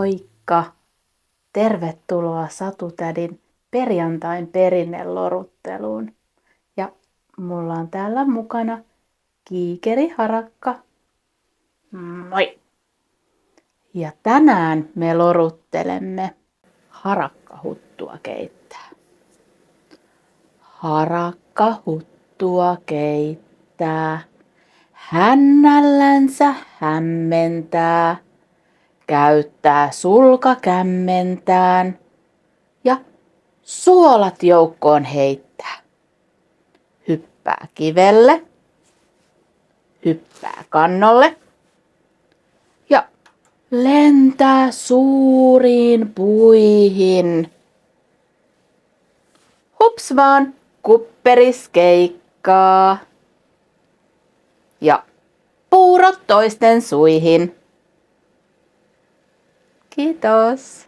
Moikka! Tervetuloa Satutädin perjantain perinnelorutteluun. Ja mulla on täällä mukana kiikeriharakka. Moi! Ja tänään me loruttelemme harakkahuttua keittää. Harakkahuttua keittää, hännällänsä hämmentää. Käyttää sulkakämmentään ja suolat joukkoon heittää. Hyppää kivelle, hyppää kannolle ja lentää suuriin puihin. Hups vaan, kupperis keikkaa ja puurot toisten suihin. Kiitos!